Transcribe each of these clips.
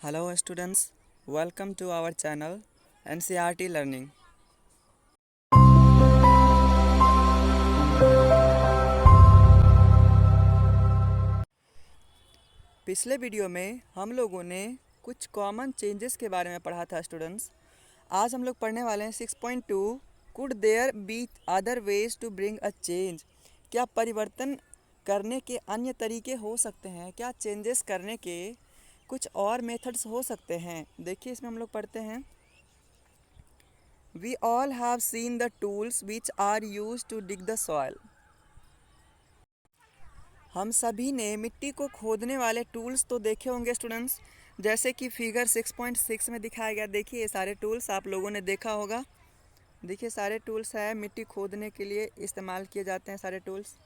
Hello students, welcome to our channel NCERT Learning. पिछले video में हम लोगों ने कुछ कॉमन चेंजेस के बारे में पढ़ा था स्टूडेंट्स। आज हम लोग पढ़ने वाले हैं 6.2 could there be other ways to bring a change. क्या परिवर्तन करने के अन्य तरीके हो सकते हैं? क्या चेंजेस करने के कुछ और मेथड्स हो सकते हैं? देखिए इसमें हम लोग पढ़ते हैं we all have seen the tools which are use to dig the soil. हम सभी ने मिट्टी को खोदने वाले टूल्स तो देखे होंगे स्टूडेंट्स, जैसे कि फिगर 6.6 में दिखाया गया। देखिए ये सारे टूल्स आप लोगों ने देखा होगा। देखिए सारे टूल्स हैं, मिट्टी खोदने के लिए इस्तेमाल किए जाते हैं सारे tools.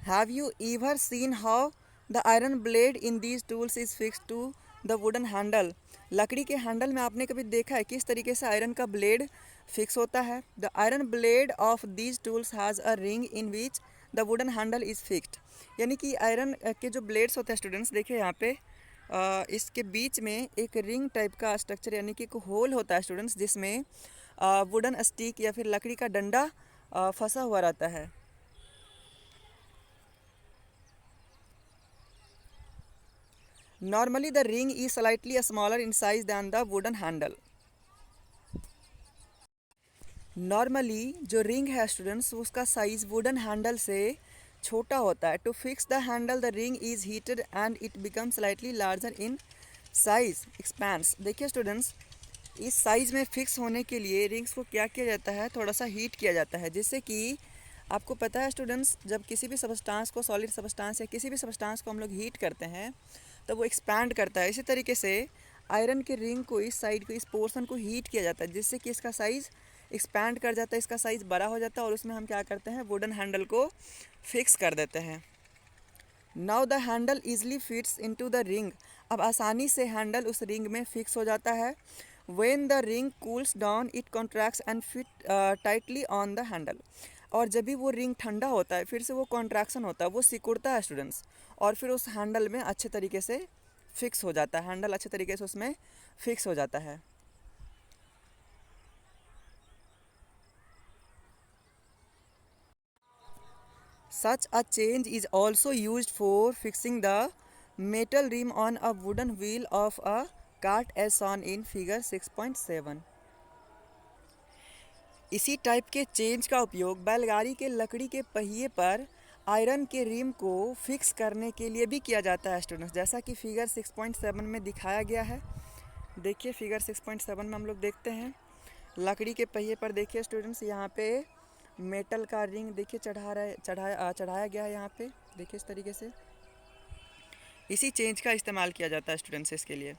Have you ever seen how the iron blade in these tools is fix to the wooden handle. लकड़ी के हैंडल में आपने कभी देखा है किस तरीके से आयरन का ब्लेड फिक्स होता है? The iron blade of these tools has a ring in which the wooden handle is fixed. यानी कि आयरन के जो ब्लेड्स होते हैं स्टूडेंट्स, देखिए यहाँ पे इसके बीच में एक रिंग टाइप का स्ट्रक्चर यानी कि एक होल होता है स्टूडेंट्स, जिसमें वुडन स्टिक या फिर लकड़ी का डंडा फंसा हुआ रहता है। Normally the ring is slightly smaller in size than the wooden handle. Normally जो रिंग है स्टूडेंट्स, उसका साइज वुडन हैंडल से छोटा होता है। To fix the handle the ring is heated and it become slightly larger in size expands. देखिए students, इस size में फिक्स होने के लिए रिंग्स को क्या किया जाता है, थोड़ा सा हीट किया जाता है, जिससे कि आपको पता है स्टूडेंट्स, जब किसी भी सबस्टांस को, सॉलिड सबस्टांस या किसी भी सबस्टांस को हम लोग हीट करते हैं तो वो एक्सपैंड करता है। इसी तरीके से आयरन के रिंग को, इस साइड को, इस पोर्शन को हीट किया जाता है, जिससे कि इसका साइज़ एक्सपैंड कर जाता है, इसका साइज़ बड़ा हो जाता है और उसमें हम क्या करते हैं, वुडन हैंडल को फिक्स कर देते हैं। Now the handle easily fits into the ring. अब आसानी से हैंडल उस रिंग में फिक्स हो जाता है। When the ring cools down it contracts and fit tightly on the handle. और जब भी वो रिंग ठंडा होता है, फिर से वो कॉन्ट्रैक्शन होता है, वो सिकुड़ता है स्टूडेंट्स, और फिर उस हैंडल में अच्छे तरीके से फिक्स हो जाता है। हैंडल अच्छे तरीके से उसमें फिक्स हो जाता है। Such a change is also used for fixing the metal rim on a wooden wheel of a cart as shown in figure 6.7। इसी टाइप के चेंज का उपयोग बैलगाड़ी के लकड़ी के पहिए पर आयरन के रिम को फिक्स करने के लिए भी किया जाता है स्टूडेंट्स, जैसा कि फिगर 6.7 में दिखाया गया है। देखिए फिगर 6.7 में हम लोग देखते हैं लकड़ी के पहिए पर। देखिए स्टूडेंट्स, यहाँ पे मेटल का रिंग देखिए चढ़ाया गया है यहाँ पे। देखिए इस तरीके से इसी चेंज का इस्तेमाल किया जाता है स्टूडेंट्स इसके लिए।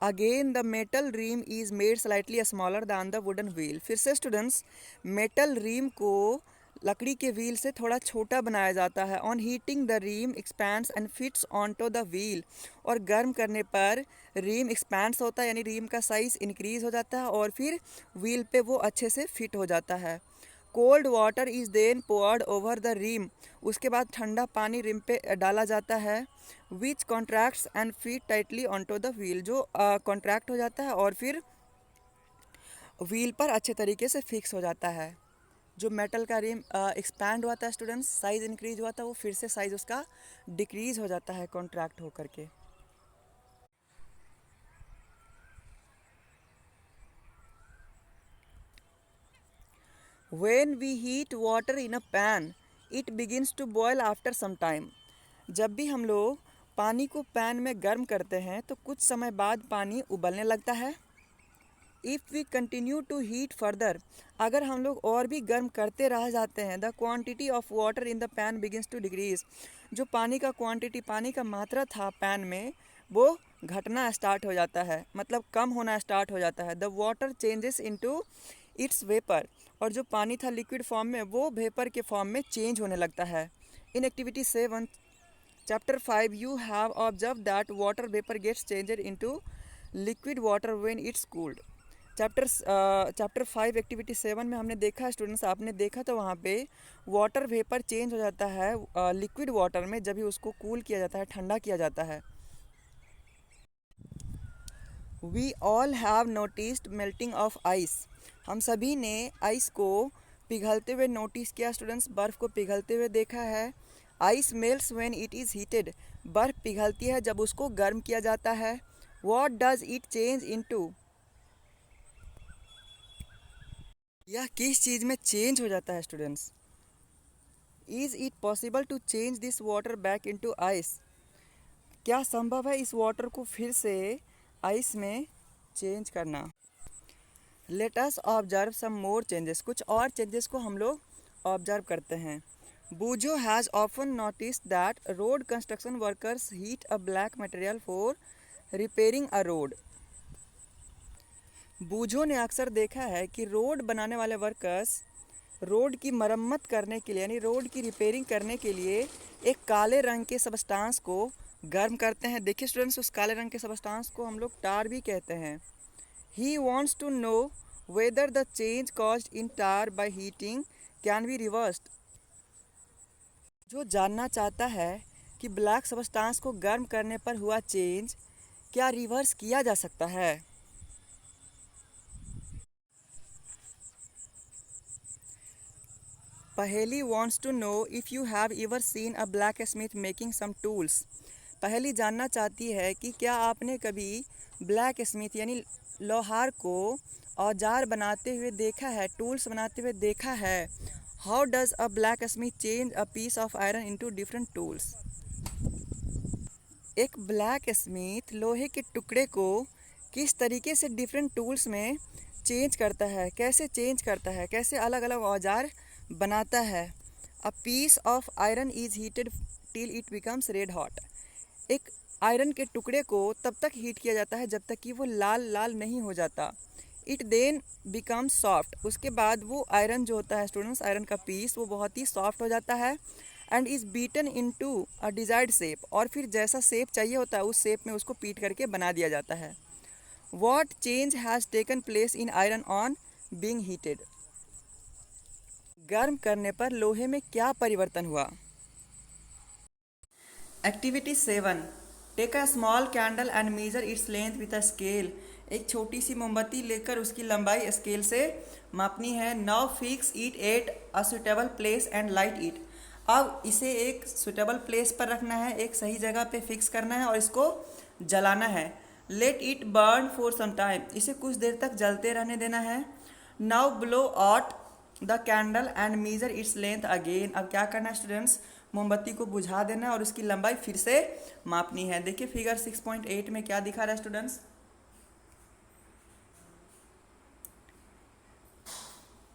Again the metal rim is made slightly smaller than the wooden wheel. फिर से स्टूडेंट्स, मेटल रीम को लकड़ी के व्हील से थोड़ा छोटा बनाया जाता है। On heating the rim expands and fits onto the wheel. और गर्म करने पर रीम एक्सपैंड्स होता है, यानी रीम का साइज़ इंक्रीज़ हो जाता है और फिर व्हील पे वो अच्छे से फिट हो जाता है। Cold water is then poured over the rim. उसके बाद ठंडा पानी रिम पे डाला जाता है। Which contracts and fit tightly onto the wheel. जो कॉन्ट्रैक्ट हो जाता है और फिर व्हील पर अच्छे तरीके से फिक्स हो जाता है। जो मेटल का रिम एक्सपैंड हुआ था स्टूडेंट्स, साइज़ इंक्रीज हुआ था, वो फिर से साइज़ उसका डिक्रीज़ हो जाता है कॉन्ट्रैक्ट होकर के। When we heat water in a pan, it begins to boil after some time। जब भी हम लोग पानी को पैन में गर्म करते हैं तो कुछ समय बाद पानी उबलने लगता है। If we continue to heat further, अगर हम लोग और भी गर्म करते रह जाते हैं, the quantity of water in the pan begins to decrease. जो पानी का क्वांटिटी, पानी का मात्रा था पैन में, वो घटना स्टार्ट हो जाता है, मतलब कम होना स्टार्ट हो जाता है। The water changes into its vapour. और जो पानी था लिक्विड फॉर्म में, वो वेपर के फॉर्म में चेंज होने लगता है। In activity 7 chapter 5 you have observe that water vapour gets changer into liquid water when it's cooled. Chapter 5 activity 7 में हमने देखा स्टूडेंट्स, आपने देखा तो वहाँ पे वाटर वेपर चेंज हो जाता है लिक्विड वाटर में जब भी उसको कूल किया जाता है, ठंडा किया जाता है। We all have noticed melting of ice. हम सभी ने आइस को पिघलते हुए नोटिस किया स्टूडेंट्स, बर्फ़ को पिघलते हुए देखा है। Ice melts when it is heated. बर्फ़ पिघलती है जब उसको गर्म किया जाता है। What does it change into. यह किस चीज़ में चेंज हो जाता है students. Is it possible to change this water back into ice. क्या संभव है इस वाटर को फिर से आइस में चेंज करना। Let us observe some more changes. कुछ और चेंजेस को हम लोग ऑब्जर्व करते हैं। Boojho has often notice that road construction workers heat a black material for repairing a road. Boojho ने अक्सर देखा है कि रोड बनाने वाले वर्कर्स रोड की मरम्मत करने के लिए यानी रोड की रिपेयरिंग करने के लिए एक काले रंग के सबस्टांस को गर्म करते हैं। देखिए स्टूडेंट्स, उस काले रंग के सबस्टांस को हम लोग टार भी कहते हैं। He wants to know whether the change caused in tar by heating can be reversed. जो जानना चाहता है कि ब्लैक सबस्टांस को गर्म करने पर हुआ चेंज क्या रिवर्स किया जा सकता है। पहेली wants to know if you have ever seen a blacksmith making some tools. पहेली जानना चाहती है कि क्या आपने कभी ब्लैक स्मिथ यानी लोहार को औजार बनाते हुए देखा है, टूल्स बनाते हुए देखा है। How does a blacksmith change a piece of iron into different tools. एक ब्लैक स्मिथ लोहे के टुकड़े को किस तरीके से डिफरेंट टूल्स में चेंज करता है, कैसे चेंज करता है, कैसे अलग अलग औजार बनाता है। A piece of iron is heated till it becomes red hot. एक आयरन के टुकड़े को तब तक हीट किया जाता है जब तक कि वो लाल लाल नहीं हो जाता। It then becomes soft. उसके बाद वो आयरन जो होता है स्टूडेंट्स, आयरन का पीस वो बहुत ही सॉफ्ट हो जाता है। And is beaten into a desired shape. और फिर जैसा शेप चाहिए होता है उस शेप में उसको पीट करके बना दिया जाता है। What change has taken place in iron on being heated. गर्म करने पर लोहे में क्या परिवर्तन हुआ। Activity 7। Take a small candle and measure its length with a scale. एक छोटी सी मोमबत्ती लेकर उसकी लंबाई स्केल से मापनी है। Now fix it at a suitable place and light it. अब इसे एक सुटेबल प्लेस पर रखना है, एक सही जगह पे फिक्स करना है और इसको जलाना है। Let it burn for some time. इसे कुछ देर तक जलते रहने देना है। Now blow out the candle and measure its length again. अब क्या करना है स्टूडेंट्स, मोमबत्ती को बुझा देना है और उसकी लंबाई फिर से मापनी है। देखिए फिगर 6.8 में क्या दिखा रहा है स्टूडेंट्स।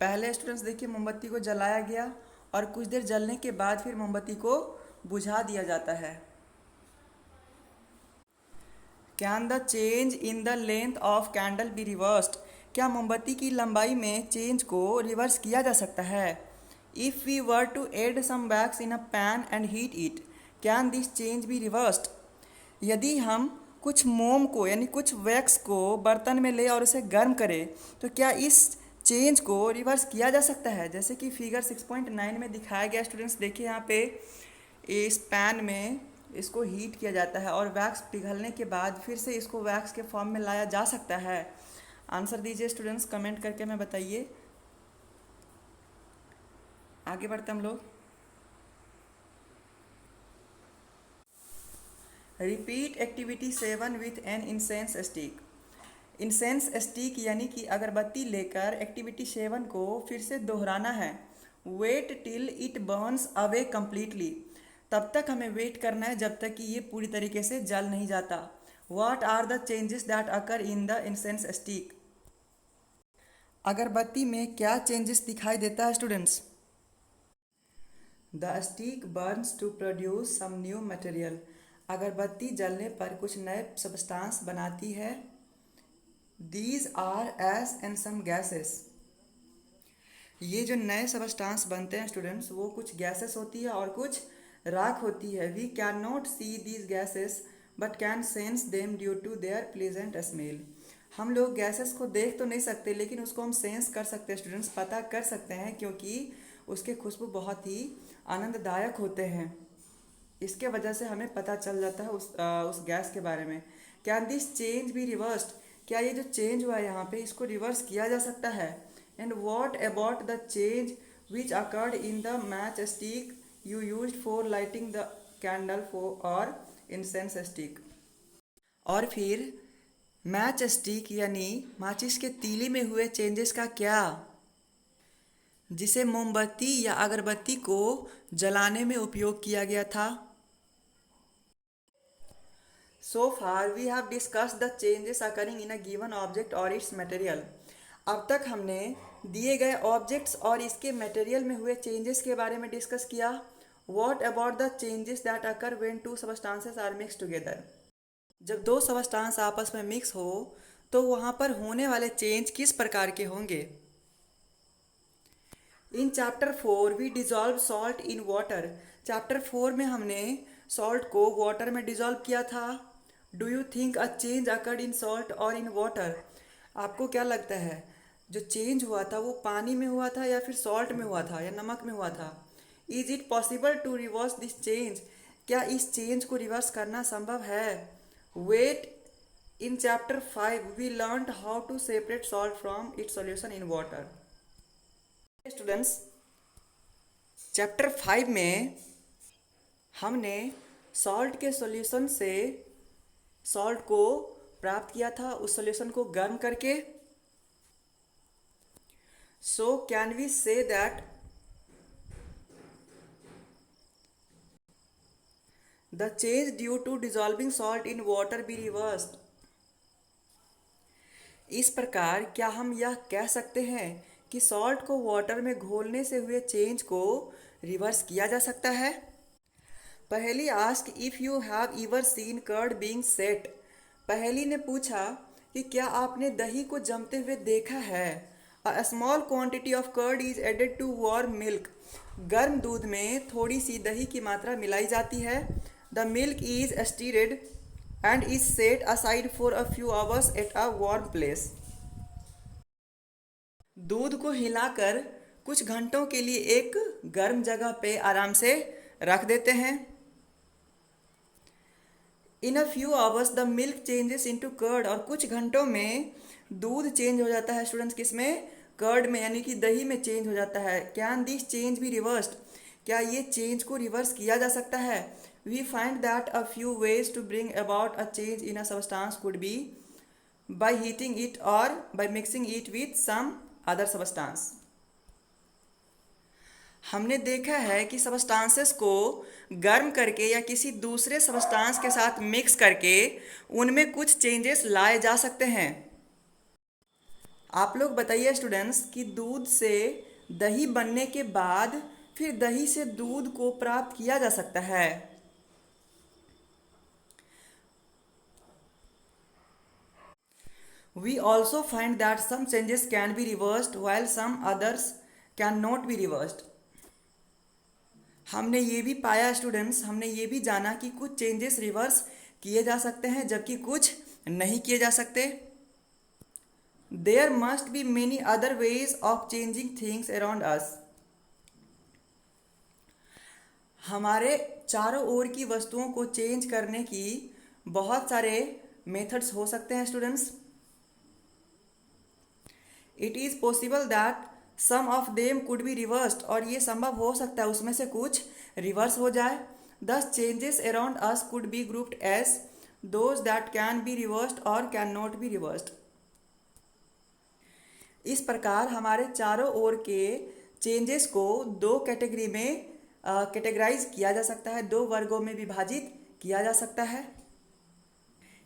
पहले स्टूडेंट्स देखिए मोमबत्ती को जलाया गया और कुछ देर जलने के बाद फिर मोमबत्ती को बुझा दिया जाता है। Can the change in the length of candle B reversed. क्या मोमबत्ती की लंबाई में चेंज को रिवर्स किया जा सकता है। If we were to add some wax in a pan and heat it can this change be reversed. यदि हम कुछ मोम को यानी कुछ वैक्स को बर्तन में ले और उसे गर्म करें तो क्या इस चेंज को रिवर्स किया जा सकता है। जैसे कि फिगर 6.9 में दिखाया गया स्टूडेंट्स, देखिए यहाँ पे इस पैन में इसको हीट किया जाता है और वैक्स पिघलने के बाद फिर से इसको वैक्स के फॉर्म में लाया जा सकता है। आंसर दीजिए स्टूडेंट्स, कमेंट करके हमें बताइए। आगे बढ़ते हम लोग। Repeat activity 7 with an incense stick. Incense stick यानी कि अगरबत्ती लेकर एक्टिविटी 7 को फिर से दोहराना है। Wait till it burns away completely. तब तक हमें वेट करना है जब तक कि ये पूरी तरीके से जल नहीं जाता। What are the changes that occur in the incense stick. अगरबत्ती में क्या चेंजेस दिखाई देता है students. The stick burns to produce some new material. अगरबत्ती जलने पर कुछ नए सब्सटेंस बनाती है। These are ash and some gases. ये जो नए सब्सटेंस बनते हैं स्टूडेंट्स वो कुछ गैसेस होती है और कुछ राख होती है। We can not see these gases but can sense them due to their pleasant smell. हम लोग गैसेस को देख तो नहीं सकते, लेकिन उसको हम सेंस कर सकते हैं स्टूडेंट्स, पता कर सकते हैं, क्योंकि उसके खुशबू बहुत ही आनंददायक होते हैं। इसके वजह से हमें पता चल जाता है उस गैस के बारे में। Can this change be reversed? क्या ये जो चेंज हुआ है यहाँ पे, इसको रिवर्स किया जा सकता है? And what about the change which occurred in the match stick you used for lighting the candle for और इंसेंस स्टिक? और फिर मैच स्टिक यानी माचिस के तीली में हुए चेंजेस का क्या, जिसे मोमबत्ती या अगरबत्ती को जलाने में उपयोग किया गया था? So far we have discussed the changes occurring in a given object or its material. अब तक हमने दिए गए ऑब्जेक्ट्स और इसके मटेरियल में हुए चेंजेस के बारे में डिस्कस किया. What about the changes that occur when two substances are mixed together? जब दो सबस्टांस आपस में मिक्स हो तो वहाँ पर होने वाले चेंज किस प्रकार के होंगे? In chapter 4 we dissolve salt in water. Chapter 4 में हमने सॉल्ट को वाटर में डिजॉल्व किया था. Do you think a change occurred in salt और इन वाटर? आपको क्या लगता है, जो चेंज हुआ था वो पानी में हुआ था या फिर सॉल्ट में हुआ था या नमक में हुआ था? Is it possible to reverse this change? क्या इस चेंज को रिवर्स करना संभव है? Wait, in chapter 5 we learned how to separate salt from its solution in water. Students, chapter 5 में हमने सॉल्ट के सॉल्यूशन से सॉल्ट को प्राप्त किया था, उस सॉल्यूशन को गर्म करके. So can we say that the change due to dissolving salt in water be reversed? इस प्रकार क्या हम यह कह सकते हैं कि सॉल्ट को वाटर में घोलने से हुए चेंज को रिवर्स किया जा सकता है? Paheli ask if you have ever seen curd being set. Paheli ने पूछा कि क्या आपने दही को जमते हुए देखा है? A small quantity of curd is added to warm milk. गर्म दूध में थोड़ी सी दही की मात्रा मिलाई जाती है. The milk is stirred and is set aside for a few hours at a warm place. दूध को हिलाकर कुछ घंटों के लिए एक गर्म जगह पे आराम से रख देते हैं. In a few hours the milk changes into curd. और कुछ घंटों में दूध चेंज हो जाता है स्टूडेंट्स, किसमें? कर्ड में, यानी कि दही में चेंज हो जाता है. Can this change be reversed? क्या ये चेंज को रिवर्स किया जा सकता है? We find that a few ways to bring about a change in a substance could be by heating it or by mixing it with some other substance. हमने देखा है कि सबस्टांसेस को गर्म करके या किसी दूसरे सबस्टांस के साथ मिक्स करके उनमें कुछ चेंजेस लाए जा सकते हैं. आप लोग बताइए स्टूडेंट्स कि दूध से दही बनने के बाद फिर दही से दूध को प्राप्त किया जा सकता है. We also find that some changes can be reversed while some others cannot be reversed. हमने ये भी पाया स्टूडेंट्स, हमने ये भी जाना कि कुछ चेंजेस रिवर्स किए जा सकते हैं जबकि कुछ नहीं किए जा सकते. There must be many other ways of changing things around us. हमारे चारों ओर की वस्तुओं को चेंज करने की बहुत सारे मेथड्स हो सकते हैं students. It is possible that some of them could be reversed. और ये संभव हो सकता है उसमें से कुछ रिवर्स हो जाए. These changes around us could be grouped as those that can be reversed और कैन नॉट बी रिवर्स्ड. इस प्रकार हमारे चारों ओर के चेंजेस को दो कैटेगरी में कैटेगराइज किया जा सकता है, दो वर्गों में विभाजित किया जा सकता है.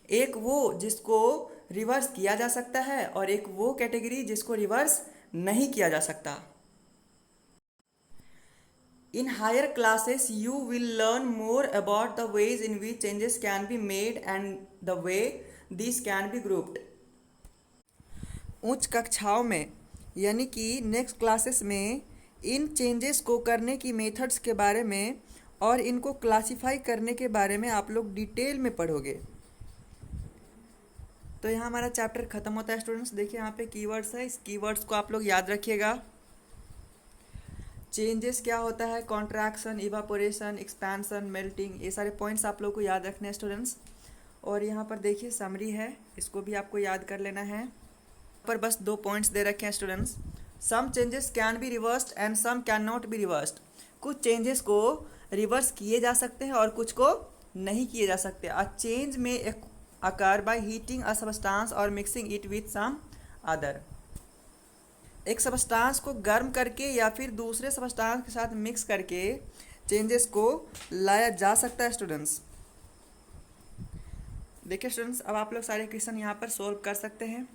एक वो जिसको रिवर्स किया जा सकता है और एक वो कैटेगरी जिसको रिवर्स नहीं किया जा सकता. In higher classes you will learn more about the ways in which changes can be made and the way this can be grouped. उच्च कक्षाओं में यानी कि नेक्स्ट क्लासेस में इन चेंजेस को करने की मेथड्स के बारे में और इनको क्लासिफाई करने के बारे में आप लोग डिटेल में पढ़ोगे. तो यहाँ हमारा चैप्टर खत्म होता है स्टूडेंट्स। देखिए यहाँ पे कीवर्ड्स है, इस कीवर्ड्स को आप लोग याद रखिएगा। चेंजेस क्या होता है, कॉन्ट्रैक्शन, इवापोरेशन, एक्सपेंशन, मेल्टिंग, ये सारे पॉइंट्स आप लोग को याद रखने हैं स्टूडेंट्स। और यहाँ पर देखिए समरी है, इसको भी आपको याद कर लेना है। पर बस 2 पॉइंट्स दे रखे हैं students. Some changes can be reversed and some can not be reversed. कुछ चेंजेस को रिवर्स किए जा सकते हैं और कुछ को नहीं किए जा सकते। A change may occur by heating a substance or mixing it with some other. एक सबस्टांस को गर्म करके या फिर दूसरे सबस्टांस के साथ मिक्स करके चेंजेस को लाया जा सकता है स्टूडेंट्स। देखिए स्टूडेंट्स, अब आप लोग सारे क्वेश्चन यहाँ पर सोल्व कर सकते हैं।